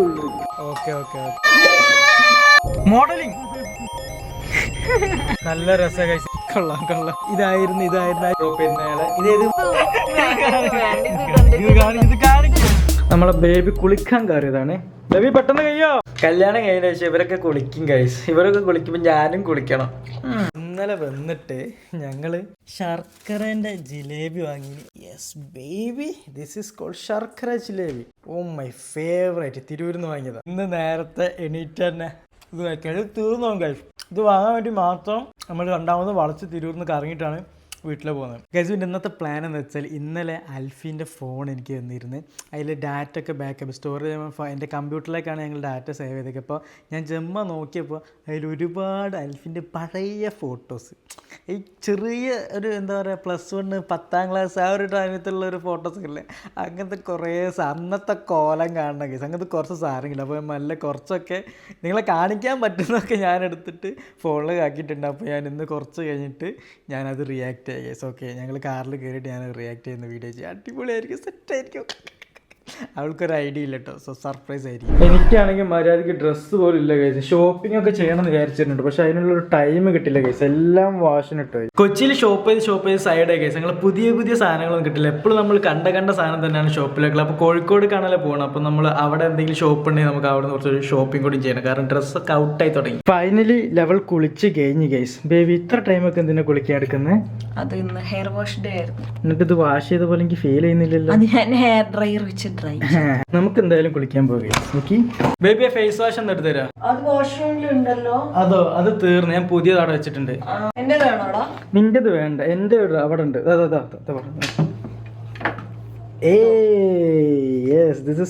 ഉള്ളു. Okay okay modelling നല്ല രസ കൊള്ളാം കൊള്ളാം. ഇതായിരുന്നു നമ്മളെ ബേബി കുളിക്കാൻ കയറിയതാണ്. ബേബി പെട്ടെന്ന് കഴിയോ. കല്യാണം കഴിഞ്ഞ ശേഷം ഇവരൊക്കെ കുളിക്കും ഗൈസ്. ഇവരൊക്കെ കുളിക്കുമ്പോൾ ഞാനും കുളിക്കണം. ഇന്നലെ വന്നിട്ട് ഞങ്ങള് ശർക്കരന്റെ ജിലേബി വാങ്ങി. Yes baby, this is cold sharkara jalebi. Oh my favourite. തിരൂരിന്ന് വാങ്ങിയതാ. ഇന്ന് നേരത്തെ എണീറ്റ് തന്നെ ഇത് വയ്ക്കാൻ തീർന്നു ഗൈസ്. ഇത് വാങ്ങാൻ വേണ്ടി മാത്രം നമ്മൾ രണ്ടാമത് വളച്ച് തിരൂരിന്ന് കറങ്ങിയിട്ടാണ് വീട്ടിൽ പോകുന്നത്. ഗൈസിൻ്റെ ഇന്നത്തെ പ്ലാൻ എന്ന് വെച്ചാൽ ഇന്നലെ അൽഫീൻ്റെ ഫോൺ എനിക്ക് തന്നിരുന്നു. അതിൽ ഡാറ്റ ഒക്കെ ബാക്കപ്പ് സ്റ്റോർ ചെയ്യുമ്പോൾ എൻ്റെ കമ്പ്യൂട്ടറിലേക്കാണ് ഞങ്ങൾ ഡാറ്റ സേവ് ചെയ്തത്. അപ്പോൾ ഞാൻ ജമ്മ നോക്കിയപ്പോൾ അതിൽ ഒരുപാട് അൽഫീൻ്റെ പഴയ ഫോട്ടോസ്, ഈ ചെറിയ ഒരു എന്താ പറയുക +1 10ാം ക്ലാസ് ആ ഒരു ടൈമത്തുള്ള ഒരു ഫോട്ടോസൊക്കെ ഇല്ലേ, അങ്ങനത്തെ കുറേ അന്നത്തെ കോലം കാണണം ഗൈസ്. അങ്ങനത്തെ കുറച്ച് സാധനങ്ങളില്ല. അപ്പോൾ നല്ല കുറച്ചൊക്കെ നിങ്ങളെ കാണിക്കാൻ പറ്റുന്നതൊക്കെ ഞാൻ എടുത്തിട്ട് ഫോണിൽ ആക്കിയിട്ടുണ്ട്. അപ്പോൾ ഞാൻ ഇന്ന് കുറച്ച് കഴിഞ്ഞിട്ട് ഞാനത് റിയാക്ട് യെസ് ഓക്കെ. ഞങ്ങൾ കാറിൽ കയറിയിട്ട് ഞാൻ റിയാക്ട് ചെയ്യുന്ന വീഡിയോ ചെയ്യാം. അടിപൊളിയായിരിക്കും, സെറ്റായിരിക്കും. അവൾക്കൊരു ഐഡിയ ഇല്ല കേട്ടോ. സോ സർപ്രൈസ് ആയിരിക്കും. എനിക്കാണെങ്കിൽ മര്യാദയ്ക്ക് ഡ്രസ്സ് പോലും ഇല്ല ഗൈസ്. ഷോപ്പിംഗ് ഒക്കെ ചെയ്യണമെന്ന് വിചാരിച്ചിട്ടുണ്ട്, പക്ഷെ അതിനുള്ളൊരു ടൈം കിട്ടില്ല ഗൈസ്. എല്ലാം വാഷിനിട്ട് പോയി. കൊച്ചിയിൽ ഷോപ്പ് ചെയ്ത് സൈഡായി ഗൈസ്. ഞങ്ങൾ പുതിയ സാധനങ്ങളൊന്നും കിട്ടില്ല. എപ്പോഴും നമ്മൾ കണ്ട സാധനം തന്നെയാണ് ഷോപ്പിലേക്കുള്ള. അപ്പോൾ കോഴിക്കോട് കാണാനല്ലേ പോകണം. അപ്പോൾ നമ്മൾ അവിടെ എന്തെങ്കിലും ഷോപ്പ് ഉണ്ടെങ്കിൽ നമുക്ക് അവിടെ നിന്ന് കുറച്ചൊരു ഷോപ്പിംഗ് കൂടി ചെയ്യണം. കാരണം ഡ്രസ്സൊക്കെ ഔട്ടായി തുടങ്ങി. ഫൈനലി ലെവൽ കുളിച്ച് കഴിഞ്ഞ് ഗൈസ്. ബേബി ഇത്ര ടൈമൊക്കെ എന്തിനാ കുളിക്കാൻ എടുക്കുന്നത്? അത് ഇന്ന് ഹെയർ വാഷ് ഡേ ആയിരുന്നു. എന്നിട്ട് ഇത് വാഷ് ചെയ്ത പോലെ എനിക്ക് ഫീൽ ചെയ്യുന്നില്ലല്ലോ. അത് ഞാൻ ഹെയർ ഡ്രയർ വെച്ച് നമുക്ക് എന്തായാലും കുളിക്കാൻ പോകുക. ബേബിയെ ഫേസ് വാഷ് ഒന്ന് എടുത്തു തരാം. അത് വാഷ്റൂമിലുണ്ടല്ലോ. അതോ അത് തീർന്നു. ഞാൻ പുതിയത് അവിടെ വെച്ചിട്ടുണ്ട്. എന്റെ വേണോടാ? നിന്റേത് വേണ്ട, എന്റെ അവിടെ ഉണ്ട്.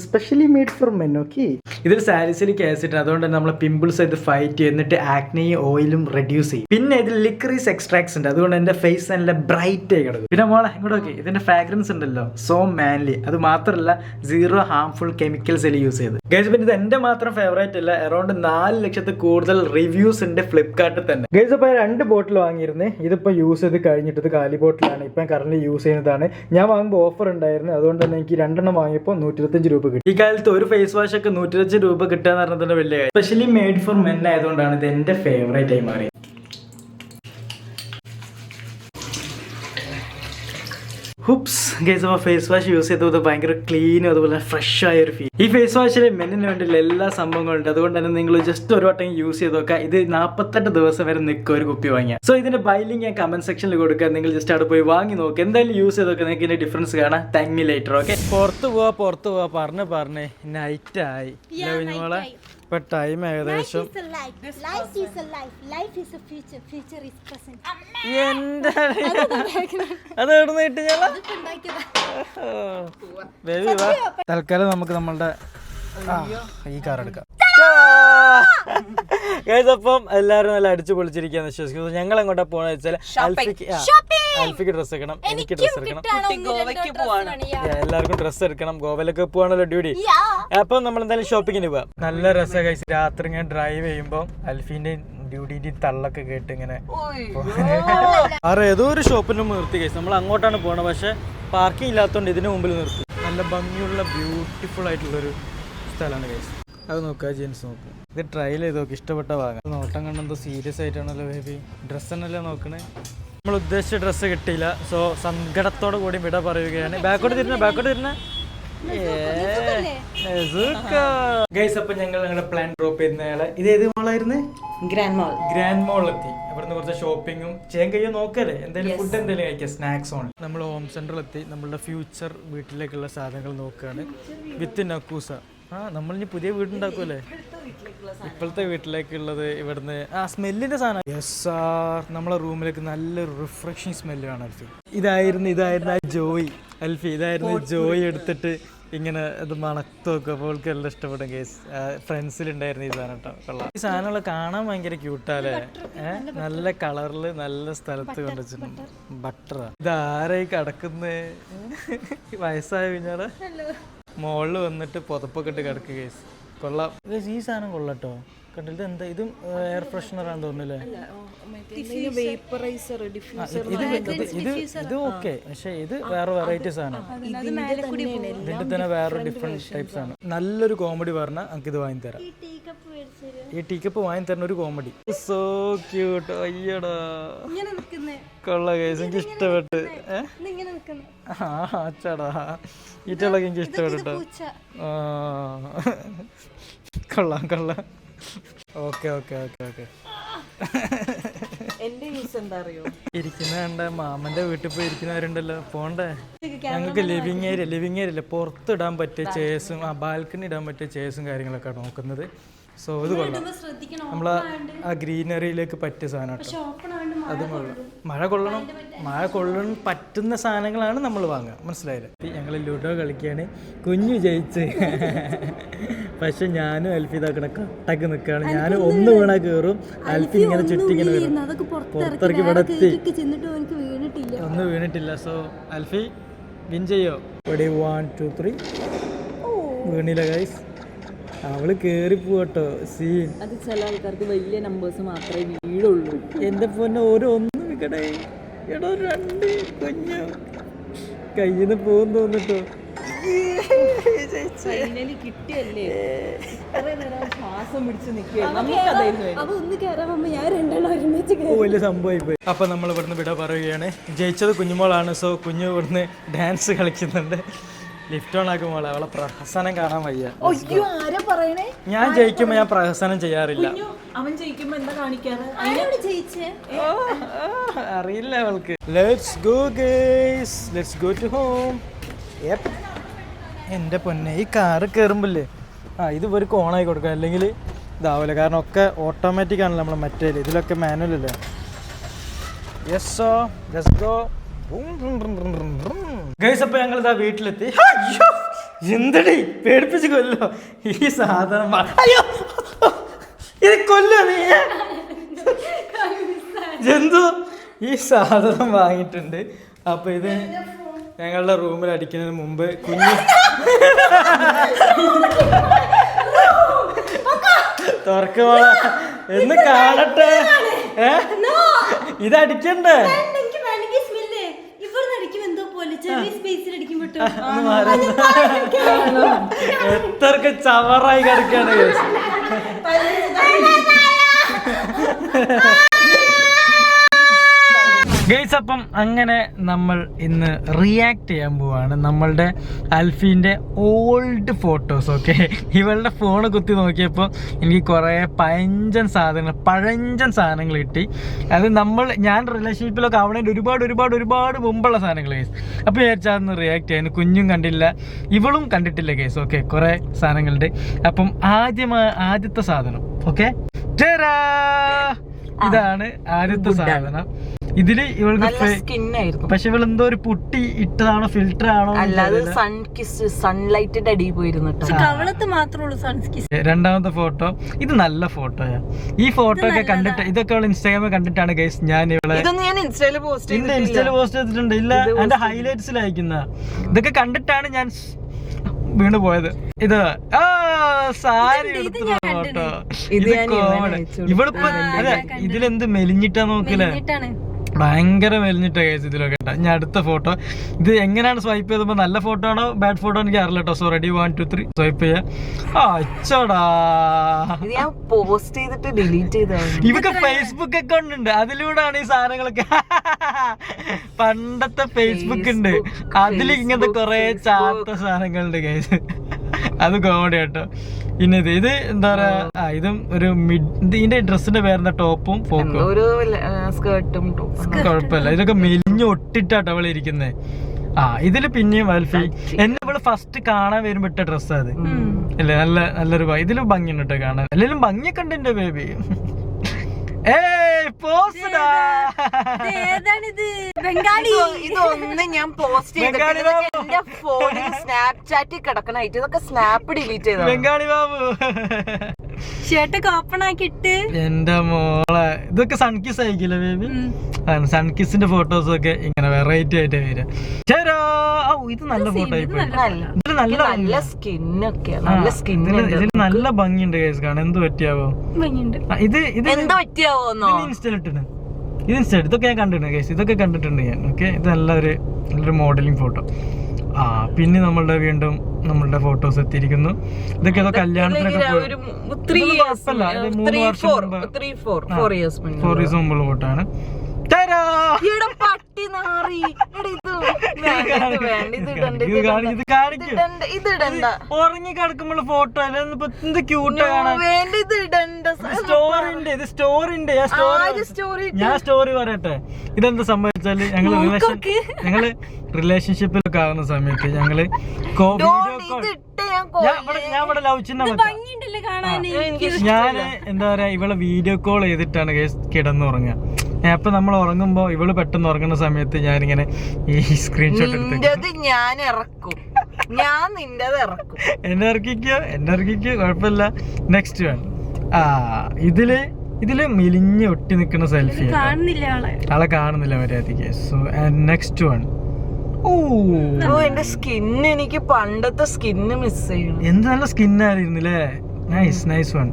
Specially made for men. Okay, ഇതിൽ സാലിസിലിക് ആസിഡ്, അതുകൊണ്ട് തന്നെ നമ്മളെ പിമ്പിൾസ് ഇത് ഫൈറ്റ് ചെയ്യും. എന്നിട്ട് ആക്നെയും ഓയിലും റെഡ്യൂസ് ചെയ്യും. പിന്നെ ഇതിൽ ലിക്രീസ് എക്സ്ട്രാക്ട്സ് ഉണ്ട്, അതുകൊണ്ട് എന്റെ ഫേസ് നല്ല ബ്രൈറ്റ് ആയി കിടക്കും. പിന്നെ മോളെ ഇങ്ങോട്ട് ഓക്കെ, ഇതിന്റെ ഫ്രാഗ്രൻസ് ഉണ്ടല്ലോ സോ മാൻലി. അത് മാത്രമല്ല 0 ഹാർംഫുൾ കെമിക്കൽസ് യൂസ് ചെയ്ത് ഗൈസ്. പിന്നെ ഇത് എന്റെ മാത്രം ഫേവറേറ്റ് അല്ല, അറൌണ്ട് 4 ലക്ഷത്തിൽ കൂടുതൽ റിവ്യൂസ് ഉണ്ട് ഫ്ലിപ്കാർട്ടിൽ തന്നെ ഗൈസ്. അപ്പോൾ 2 ബോട്ടിൽ വാങ്ങിയിരുന്നേ. ഇതിപ്പോ യൂസ് ചെയ്ത് കഴിഞ്ഞിട്ട് ഇത് കാലി ബോട്ടിലാണ്. ഇപ്പം കറന്റ് യൂസ് ചെയ്യുന്നതാണ്. ഞാൻ വാങ്ങുമ്പോൾ ഓഫർ ഉണ്ടായിരുന്നു, അതുകൊണ്ട് തന്നെ എനിക്ക് 2 എണ്ണം വാങ്ങിയപ്പോൾ 125 രൂപ കിട്ടി. ഈ കാലത്ത് ഒരു ഫേസ് വാഷ് ഒക്കെ 125 രൂപ കിട്ടുക എന്ന് പറഞ്ഞാൽ വലിയ കാര്യം. സ്പെഷ്യലി മെയ്ഡ് ഫോർ മെൻ ആയതുകൊണ്ടാണ് ഇത് എന്റെ ഫേവറേറ്റ് ആയി മാറിയത്. ഹുപ്സ് ഗൈസ്. അപ്പോൾ ഫേസ് വാഷ് യൂസ് ചെയ്തത് ഭയങ്കര ക്ലീനും അതുപോലെ ഫ്രഷ് ആയ ഒരു ഫീൽ. ഈ ഫേസ് വാഷിൽ മെന്നിന് വേണ്ടിയുള്ള എല്ലാ സംഭവങ്ങളും ഉണ്ട്. അതുകൊണ്ട് തന്നെ നിങ്ങൾ ജസ്റ്റ് ഒരു വട്ടം യൂസ് ചെയ്ത് നോക്കുക. ഇത് 48 ദിവസം വരെ നിൽക്കുക ഒരു കുപ്പി വാങ്ങിയാൽ. സോ ഇതിന്റെ ബൈ ലിങ്ക് ഞാൻ കമന്റ് സെക്ഷനിൽ കൊടുക്കുക. നിങ്ങൾ ജസ്റ്റ് അവിടെ പോയി വാങ്ങി നോക്കുക. എന്തായാലും യൂസ് ചെയ്ത് നോക്കുക, നിങ്ങൾക്ക് ഇതിന്റെ ഡിഫറൻസ് കാണാം. താങ്ക് മി ലേറ്റർ. ഓക്കെ, പുറത്ത് പോവാ പറഞ്ഞ് നൈറ്റ് ആയി. മോളെ ഇപ്പൊ ടൈം ഏകദേശം അത് എവിടുന്ന് കിട്ടിയാലോ. ബേബി വാ, തൽക്കാലം നമുക്ക് നമ്മളുടെ ഈ കാർ എടുക്കാം. അപ്പം എല്ലാവരും നല്ല അടിച്ചു പൊളിച്ചിരിക്കാന്ന് വിശ്വസിക്കുന്നു. ഞങ്ങൾ എങ്ങോട്ടാ പോണെന്ന് വെച്ചാൽ അൽഫിക്ക് ഡ്രസ് എടുക്കണം, എനിക്ക് ഡ്രസ് എടുക്കണം, എല്ലാവർക്കും ഡ്രസ് എടുക്കണം. ഗോവയിലൊക്കെ പോവാണല്ലോ ഡ്യൂട്ടി. അപ്പം നമ്മൾ എന്തായാലും ഷോപ്പിങ്ങിന് പോവാം. നല്ല രസം കഴിച്ച് രാത്രി ഇങ്ങനെ ഡ്രൈവ് ചെയ്യുമ്പോൾ അൽഫിന്റെ ഡ്യൂട്ടിന്റെ തള്ളൊക്കെ കേട്ട് ഇങ്ങനെ ഏതോ ഒരു ഷോപ്പിന് നിർത്തി കഴിച്ചു. നമ്മൾ അങ്ങോട്ടാണ് പോണത്, പക്ഷെ പാർക്കിംഗ് ഇല്ലാത്തതുകൊണ്ട് ഇതിന് മുമ്പിൽ നിർത്തി. നല്ല ഭംഗിയുള്ള ബ്യൂട്ടിഫുൾ ആയിട്ടുള്ളൊരു സ്ഥലമാണ് കഴിച്ചത്. അത് നോക്കുക, ജീൻസ് നോക്കുക. ഇത് ട്രയൽ ചെയ്ത് നോക്കി, ഇഷ്ടപ്പെട്ട വാങ്ങാം. നോട്ടം കണ്ടെന്തോ സീരിയസ് ആയിട്ടാണല്ലോ ബേബി. ഡ്രസ്സ് തന്നെയല്ലേ നോക്കണേ. നമ്മൾ ഉദ്ദേശിച്ച ഡ്രസ്സ് കിട്ടിയില്ല. സോ സങ്കടത്തോടെ കൂടി വിട പറയുകയാണ്. ബാക്കോട്ട് തിരിഞ്ഞ ഗൈസ്. അപ്പൊ ഞങ്ങളുടെ പ്ലാൻ ഡ്രോപ്പ് ചെയ്യുന്നയാളെ ഇത് ഏത് മോളായിരുന്നു? ഗ്രാൻഡ് മോൾ എത്തി. ഇവിടുന്ന് കുറച്ച് ഷോപ്പിങ്ങും ചെയ്യാൻ കഴിയോ നോക്കല്ലേ. എന്തായാലും ഫുഡ് എന്തെങ്കിലും കഴിക്കാം, സ്നാക്സ് ഓൺ. നമ്മൾ ഹോം സെന്ററിൽ എത്തി. നമ്മളുടെ ഫ്യൂച്ചർ വീട്ടിലേക്കുള്ള സാധനങ്ങൾ നോക്കുകയാണ് വിത്ത് നക്കൂസ. നമ്മളിനി പുതിയ വീടുണ്ടാക്കുമല്ലേ, ഇപ്പോഴത്തെ വീട്ടിലേക്കുള്ളത്. ഇവിടുന്ന് സ്മെല്ലിന്റെ സാധനം. യെസ് സാർ, നമ്മളെ റൂമിലേക്ക് നല്ലൊരു റിഫ്രഷിങ് സ്മെല്ല് ആണ് അൽഫി. ഇതായിരുന്നു ജോയ്. അൽഫി ഇതായിരുന്നു ജോയ് എടുത്തിട്ട് ഇങ്ങനെ അത് മണത്ത് നോക്കും. അപ്പോൾ അവൾക്ക് എല്ലാം ഇഷ്ടപ്പെടും കേസ്. ഫ്രണ്ട്സിലുണ്ടായിരുന്നു ഈ സാധനം കേട്ടോ. കൊള്ളാം. ഈ സാധനങ്ങൾ കാണാൻ ഭയങ്കര ക്യൂട്ടാല്ലേ. നല്ല കളറില് നല്ല സ്ഥലത്ത് കൊണ്ടുവച്ചിട്ടുണ്ട്. ബട്ടറാ. ഇതാരായി കിടക്കുന്നേ? വയസ്സായ കുഞ്ഞാള് മുകളിൽ വന്നിട്ട് പുതപ്പൊക്കെ ഇട്ട് കിടക്കുക കേസ്. കൊള്ളാം. ഈ സാധനം കൊള്ളാട്ടോ, കണ്ടിട്ട് എന്താ ഇതും എയർ ഫ്രഷ്നർ ആണെന്ന് തോന്നുന്നില്ലേ? വേപ്പറൈസർ ഡിഫ്യൂസർ ഇത് ഓക്കെ, പക്ഷെ ഇത് വേറെ വെറൈറ്റീസ് ആണ്. ഇതിന്റെ തന്നെ വേറെ ഡിഫറെന്റ് ടൈപ്സ് ആണ്. നല്ലൊരു കോമഡി പറഞ്ഞാൽ നമുക്ക് ഇത് വാങ്ങി തരാം. ഈ ടീ കപ്പ് വാങ്ങി തരുന്ന ഒരു കോമഡി. So cute. അയ്യടാ കൊള്ള കേസ്, എനിക്ക് ഇഷ്ടപ്പെട്ട്. അച്ചാടാ ഈറ്റകളൊക്കെ എനിക്ക് ഇഷ്ടപ്പെട്ടോ. കൊള്ളാം കൊള്ളാം. Okay okay okay okay. എന്റെ യൂസ് എന്താ അറിയോ, ഇരിക്കുന്ന കണ്ട മാമന്റെ വീട്ടിൽ പോയി ഇരിക്കുന്നവരുണ്ടല്ലോ, പോണ്ടേ? ഞങ്ങൾക്ക് ലിവിങ് ഏരിയ ഇല്ല, പുറത്തിടാൻ പറ്റിയ ചെയർസും ബാൽക്കണി ഇടാൻ പറ്റിയ ചെയർസും കാര്യങ്ങളൊക്കെ നോക്കുന്നത്. സോ ഇത് കൊള്ളാം. നമ്മളെ ആ ഗ്രീനറിയിലേക്ക് പറ്റിയ സാധനം കേട്ടോ. അതും കൊള്ളാം. മഴ കൊള്ളാൻ പറ്റുന്ന സാധനങ്ങളാണ് നമ്മൾ വാങ്ങുക, മനസ്സിലായില്ലേ? ഞങ്ങൾ ലുഡോ കളിക്കുകയാണ്. കുഞ്ഞു ജയിച്ച്, പക്ഷെ ഞാനും അൽഫി ഇതാക്കണ കട്ടക്ക് നിൽക്കുകയാണ്. ഞാൻ ഒന്ന് വീണാ കയറും, അൽഫി ഇങ്ങനെ ചുറ്റി ഇങ്ങനെ വരും. പുറത്തിറക്കി ഇവിടെ എത്തി, ഒന്നും വീണിട്ടില്ല. സോ അൽഫി വിൻ ചെയ്യോ? 1 2 3 വീണില്ല ഗൈസ്. അവള് കേറി പോട്ടോ സീൻ. അത് ചില ആൾക്കാർക്ക് വലിയ നമ്പേഴ്സ് മാത്രമേ വീടുള്ളൂ. എന്റെ പൊന്നെ ഓരോ ഒന്ന് വിക്കടേ. എടോ 2 കുഞ്ഞു കയ്യിൽ നിന്ന് പോകും തോന്നിട്ടോ. കിട്ടിയല്ലേ, ശ്വാസം പിടിച്ച് വലിയ സംഭവമായി പോയി. അപ്പൊ നമ്മൾ ഇവിടുന്ന് വിട പറയുകയാണ്. ജയിച്ചത് കുഞ്ഞുമോളാണ്. സോ കുഞ്ഞു ഇവിടുന്ന് ഡാൻസ് കളിക്കുന്നുണ്ട്. ലിഫ്റ്റ് ഓൺ ആക്കും മോളെ. അവളെ പ്രഹസനം കാണാൻ വയ്യ. ഞാൻ ജയിക്കുമ്പോ ഞാൻ പ്രഹസനം ചെയ്യാറില്ല. അവൻ ജയിക്കുമ്പോ എന്താ കാണിക്കാറ്? അറിയില്ല അവൾക്ക്. Let's go guys, let's go to home. എൻ്റെ പൊന്നെ, ഈ കാറ് കയറുമ്പില്ലേ ഇത് ഇവർക്ക് ഓണായി കൊടുക്കാം, അല്ലെങ്കിൽ ഇതാവില്ല. കാരണം ഒക്കെ ഓട്ടോമാറ്റിക് ആണല്ലോ നമ്മളെ മറ്റേ, ഇതിലൊക്കെ മാനുവൽ അല്ലേ. Yes let's go guys. അപ്പൊ ഞങ്ങൾ ഇതാ വീട്ടിലെത്തി. എന്തടി പേടിപ്പിച്ച് കൊല്ലോ ഈ സാധനം. അയ്യോ ഇത് കൊല്ലോ നീ ജന്തു. ഈ സാധനം വാങ്ങിയിട്ടുണ്ട്. അപ്പൊ ഇത് ഞങ്ങളുടെ റൂമിൽ അടിക്കുന്നതിന് മുമ്പ് കുഞ്ഞു തുറക്കുവാ എന്ന് കാണട്ടെ. ഇതടിക്കണ്ടേ? എത്രക്ക് ചവറായി കിടക്കാണ്. ഗൈസ് അപ്പം അങ്ങനെ നമ്മൾ ഇന്ന് റിയാക്ട് ചെയ്യാൻ പോവാണ് നമ്മളുടെ അൽഫീൻ്റെ ഓൾഡ് ഫോട്ടോസ്. ഓക്കെ, ഇവളുടെ ഫോൺ കുത്തി നോക്കിയപ്പോൾ എനിക്ക് കുറേ പഴഞ്ചൻ സാധനങ്ങൾ കിട്ടി. അത് ഞാൻ റിലേഷൻഷിപ്പിലൊക്കെ ആവണേൻ്റെ ഒരുപാട് മുമ്പുള്ള സാധനങ്ങൾ ഗൈസ്. അപ്പോൾ വിചാരിച്ചാൽ റിയാക്ട് ചെയ്യാൻ. കുഞ്ഞും കണ്ടില്ല, ഇവളും കണ്ടിട്ടില്ല ഗൈസ്. ഓക്കെ, കുറേ സാധനങ്ങളുണ്ട്. അപ്പം ആദ്യത്തെ സാധനം ഓക്കെ, ഇതാണ് ആദ്യത്തെ സാധനം. ഇതില് ഇവൾക്ക് സ്കിന്നായിരുന്നു, പക്ഷെ ഇവൾ എന്തോ ഒരു പുട്ടി ഇട്ടതാണോ ഫിൽറ്റർ ആണോ അല്ലാതെ സൺലൈറ്റിന്റെ അടിയിൽ പോയിരുന്നിട്ട് മാത്രമേ സൺകിസ്. രണ്ടാമത്തെ ഫോട്ടോ, ഇത് നല്ല ഫോട്ടോയാ. ഈ ഫോട്ടോ ഒക്കെ കണ്ടിട്ട്, ഇതൊക്കെ അവൾ ഇൻസ്റ്റാഗ്രാമിൽ കണ്ടിട്ടാണ് ഗൈസ് ഞാൻ ഇവളെ ഇൻസ്റ്റയില് പോസ്റ്റ് ചെയ്തിട്ടുണ്ട്. ഇല്ല, എന്റെ ഹൈലൈറ്റ്സിൽ അയക്കുന്ന ഇതൊക്കെ കണ്ടിട്ടാണ് ഞാൻ വീണ് പോയത്. ഇത് സാരി എടുത്തുള്ള ഫോട്ടോ. ഇവളിപ്പോ അതെ, ഇതിലെന്ത് മെലിഞ്ഞിട്ടാ നോക്കില്ലേ, ഭയങ്കര മെലിഞ്ഞിട്ട കേസ് ഇതിലൊക്കെ. ഞാൻ അടുത്ത ഫോട്ടോ, ഇത് എങ്ങനെയാണ് സ്വൈപ്പ് ചെയ്തപ്പോ നല്ല ഫോട്ടോ ആണോ ബാഡ് ഫോട്ടോ എനിക്ക് അറിയില്ല കേട്ടോ. സോ റെഡി 1 2 3 സ്വൈപ്പ് ചെയ്യാ. അച്ചോടാ, പോസ്റ്റ് ചെയ്തിട്ട് ഡിലീറ്റ് ചെയ്ത. ഇവക്ക് ഫേസ്ബുക്ക് അക്കൗണ്ട് ഉണ്ട്, അതിലൂടെയാണ് ഈ സാധനങ്ങളൊക്കെ. പണ്ടത്തെ ഫേസ്ബുക്ക് ഉണ്ട്, അതിൽ ഇങ്ങനത്തെ കൊറേ ചാത്ത സാധനങ്ങളുണ്ട് കേസ്. അത് കോമഡി കേട്ടോ. പിന്നെ ഇത് എന്താ പറയാ, ഇതും ഒരു ഇതിന്റെ ഡ്രസ്സിന്റെ പേരെന്താ, ടോപ്പും ഫോക്കും സ്കേർട്ടും കുഴപ്പമില്ല. ഇതൊക്കെ മെലിഞ്ഞ് ഒട്ടിട്ടാട്ടോ അവള് ഇരിക്കുന്നേ. ഇതില് പിന്നെയും അൽഫി എന്നെ ഇവള് ഫസ്റ്റ് കാണാൻ വരുമ്പോ ഇട്ട ഡ്രസ്സാ അത് അല്ലേ. നല്ലൊരു ഇതിലും ഭംഗിയുണ്ട് കേട്ടോ കാണാൻ. അല്ലെങ്കിലും ഭംഗിയൊക്കെ ഉണ്ട് എന്റെ ബേബി. ഇതൊന്നും ഞാൻ പോസ്റ്റ് ചെയ്തിട്ടില്ല. എന്റെ ഫോണിൽ സ്നാപ്ചാറ്റിൽ കിടക്കണായിട്ട് ഇതൊക്കെ സ്നാപ്പ് ഡിലീറ്റ് ചെയ്തു. ബംഗാളി ബാബു ഷർട്ടൊക്കെ ഓപ്പൺ ആക്കിയിട്ട് എന്റെ മോളെ. ഇതൊക്കെ സൺകിസ് ആയിരിക്കില്ല ബേബി? സൺകിസിന്റെ ഫോട്ടോസ് ഒക്കെ ഇങ്ങനെ വെറൈറ്റി ആയിട്ട് വരിക. ഇത് നല്ല ഫോട്ടോ ആയി പോയി. നല്ല സ്കിന്നൊക്കെ നല്ല ഇതിൽ നല്ല ഭംഗിയുണ്ട് ഗൈസ് കാണാൻ. എന്ത് പറ്റിയാവോ ഇത് എന്ത് പറ്റിയാവോന്നോ ഇൻസ്റ്റയിലിട്ടുണ്ട്. ഇത് ഇൻസ്റ്റയിൽ ഇതൊക്കെ ഞാൻ കണ്ടിട്ടുണ്ട് ഗൈസ്. ഇതൊക്കെ കണ്ടിട്ടുണ്ട് ഞാൻ. ഓക്കെ, ഇത് നല്ലൊരു മോഡലിംഗ് ഫോട്ടോ. പിന്നെ നമ്മളുടെ വീണ്ടും നമ്മളുടെ ഫോട്ടോസ് എത്തിയിരിക്കുന്നു. ഇതൊക്കെ ഏതോ കല്യാണത്തിനൊക്കെ 3 വർഷം മുമ്പ് 4 ഇയേഴ്സ് മുമ്പുള്ള ഫോട്ടോ ആണ്. ഉറങ്ങി കിടക്കുമ്പോൾ ഫോട്ടോ എന്ത് ക്യൂട്ട് കാണാൻ. ഞാൻ സ്റ്റോറി പറയട്ടെ. ഇതെന്താ സംഭവിച്ചാല് ഞങ്ങള് റിലേഷൻഷിപ്പിലൊക്കെ ആകുന്ന സമയത്ത് ഞങ്ങള് ഞാൻ ഇവിടെ ലവ് ചിഹ്നം ഞാന് എന്താ പറയാ ഇവളെ വീഡിയോ കോൾ ചെയ്തിട്ടാണ് കിടന്നുറങ്ങുക. അപ്പൊ നമ്മൾ ഉറങ്ങുമ്പോ ഇവള് പെട്ടെന്ന് ഉറങ്ങുന്ന സമയത്ത് ഞാനിങ്ങനെ ഈ സ്ക്രീൻഷോട്ട് എടുത്ത് ഞാൻ ഇറക്കും. ഞാൻ നിന്റേത് ഇറക്കും. എന്നെ ഇറക്കിക്കോ കുഴപ്പമില്ല. നെക്സ്റ്റ് വേണം. ഇതില് മെലിഞ്ഞ് ഒട്ടി നിൽക്കുന്ന സെൽഫി. ആളെ കാണുന്നില്ല മര്യാദക്ക്. So next one. എന്റെ സ്കിന്ന് എനിക്ക് പണ്ടത്തെ സ്കിന്ന് മിസ് ചെയ്യണം. എന്ത് നല്ല സ്കിന്നായിരുന്നില്ലേ. Nice one.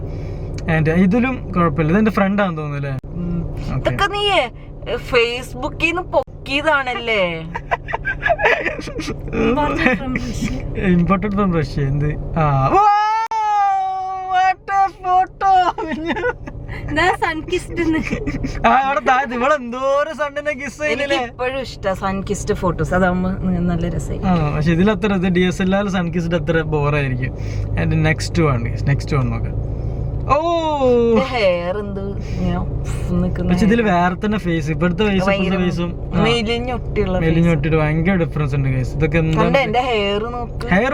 ആൻഡ് ഇതിലും കുഴപ്പമില്ല. ഇതെന്റെ ഫ്രണ്ടാന്ന് തോന്നുന്നല്ലേ. ഇതൊക്കെ നീ ഫേസ്ബുക്കിൽ നിന്ന് പൊക്കിയതാണല്ലേ. Imported from Russia. എന്ത് ഫോട്ടോ ഇപ്പോഴും ഇഷ്ടം സൺകിസ്ഡ് ഫോട്ടോസ്. അതാവുമ്പോ നല്ല രസമായി. പക്ഷെ ഇതിലത്ര DSLR സൺകിസ്ഡ് അത്ര ബോറായിരിക്കും. നെക്സ്റ്റ് വൺ നോക്കാം. ഹെയർ എന്ത് പക്ഷെ ഇതില് വേറെ തന്നെ ഫേസ്. ഇപ്പോഴത്തെ ഫേസും മെലിഞ്ഞൊട്ടിട്ട് ഭയങ്കര ഡിഫറൻസ് ഉണ്ട് ഗൈസ്. ഇതൊക്കെ എന്താ ഹെയർ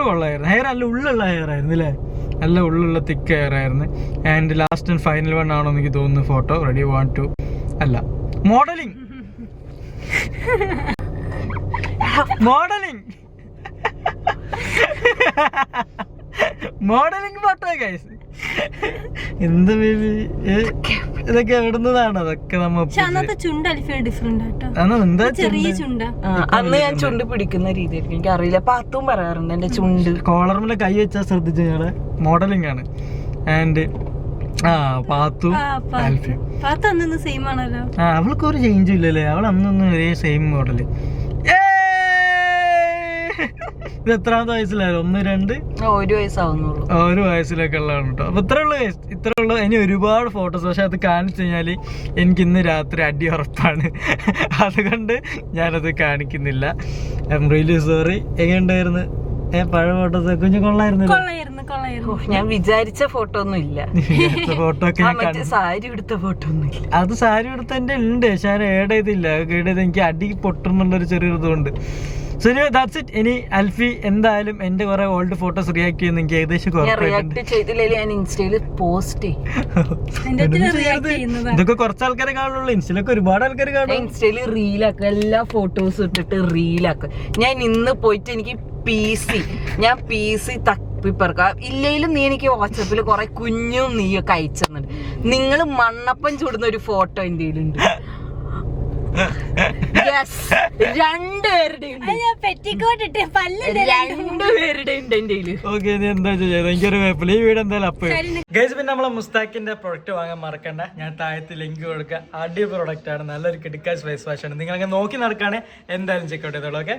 കൊള്ളായിരുന്നു. ഹെയർ നല്ല ഉള്ളുള്ള ഹെയർ ആയിരുന്നു അല്ലേ. നല്ല ഉള്ളുള്ള തിക്ക് ഹെയർ ആയിരുന്നു. And last and final one ആണോ എനിക്ക് തോന്നുന്നു ഫോട്ടോ. റെഡി 1 2 അല്ല മോഡലിംഗ് ഫോട്ടോ ഗൈസ്. എന്ത് ബേബി ഇതൊക്കെ എവിടുന്നതാണ്? അതൊക്കെ അന്ന് ഞാൻ ചുണ്ട് പിടിക്കുന്ന രീതിയായിരിക്കും. എനിക്ക് അറിയില്ല. പാത്തും പറയാറുണ്ട് എന്റെ ചുണ്ട്. കോളർമിലെ കൈ വെച്ചാൽ ശ്രദ്ധിച്ചു ഞങ്ങള് മോഡലിംഗ് ആണ്. ആൻഡ് പാത്തു അവൾക്ക് ഒരു ചേഞ്ചും ഇല്ലല്ലേ. അവൾ അന്നൊന്നും ഒരേ സെയിം മോഡല്. ഇത് എത്രാമത്തെ വയസ്സിലായിരുന്നു? 1 2 വയസ്സാവുന്നുള്ളൂ. 1 വയസ്സിലൊക്കെ ഉള്ളതാണ് കേട്ടോ. അപ്പൊ ഇത്ര ഉള്ളു. ഇനി ഒരുപാട് ഫോട്ടോസ്. പക്ഷെ അത് കാണിച്ചു കഴിഞ്ഞാല് എനിക്ക് ഇന്ന് രാത്രി അടി ഉറപ്പാണ്. അതുകൊണ്ട് ഞാനത് കാണിക്കുന്നില്ല. I am really sorry. എങ്ങനെയുണ്ടായിരുന്നു പഴയ ഫോട്ടോസ്? കുഞ്ഞു കൊള്ളായിരുന്നു. ഞാൻ വിചാരിച്ച ഫോട്ടോ ഒന്നും ഇല്ല. ഫോട്ടോ ഒക്കെ സാരി എടുത്ത ഫോട്ടോ ഒന്നും ഇല്ല. അത് സാരി എടുത്ത എന്റെ ഉണ്ട്. പക്ഷെ ഞാൻ ഏഡ് ചെയ്തില്ല. എനിക്ക് അടി പൊട്ടുന്നുള്ളൊരു ചെറിയൊരു ഇതുണ്ട്. ശരി, ദാറ്റ്സ് ഇറ്റ്. ഇനി അൽഫി എന്തായാലും എന്റെ കുറെ ഓൾഡ് ഫോട്ടോസ് റിയാക്ട് ചെയ്യുന്ന എനിക്ക് ഏകദേശം ഇതൊക്കെ കുറച്ച് ആൾക്കാരെ കാണുള്ളൂ. ഇൻസ്റ്റയിലൊക്കെ ഒരുപാട് ആൾക്കാർ കാണും. ഇൻസ്റ്റയില് റീലാക്കും. എല്ലാ ഫോട്ടോസും ഇട്ടിട്ട് റീലാക്കും. ഞാൻ ഇന്ന് പോയിട്ട് എനിക്ക് ഞാൻ PC തപ്പിപ്പറക്കാം. ഇല്ലെങ്കിലും നീ എനിക്ക് വാട്സാപ്പിൽ കുറെ കുഞ്ഞും നീയൊക്കെ അയച്ചെന്നുണ്ട്. നിങ്ങൾ മണ്ണപ്പം ചൂടുന്ന ഒരു ഫോട്ടോ എന്റെ കയ്യിലുണ്ട്. രണ്ടുപേരുടെ പിന്നെ നമ്മളെ മുസ്താഖിന്റെ പ്രൊഡക്റ്റ് വാങ്ങാൻ മറക്കണ്ട. ഞാൻ താഴത്ത് ലിങ്ക് കൊടുക്കുക. അടിപൊളി പ്രൊഡക്റ്റ് ആണ്. നല്ലൊരു കിടക്കാച്ച് ഫേസ് വാഷ് ആണ്. നിങ്ങൾ നോക്കി നടക്കുകയാണെങ്കിൽ എന്തായാലും ചെക്കൗട്ട് ചെയ്തോളൂ. ഓക്കെ.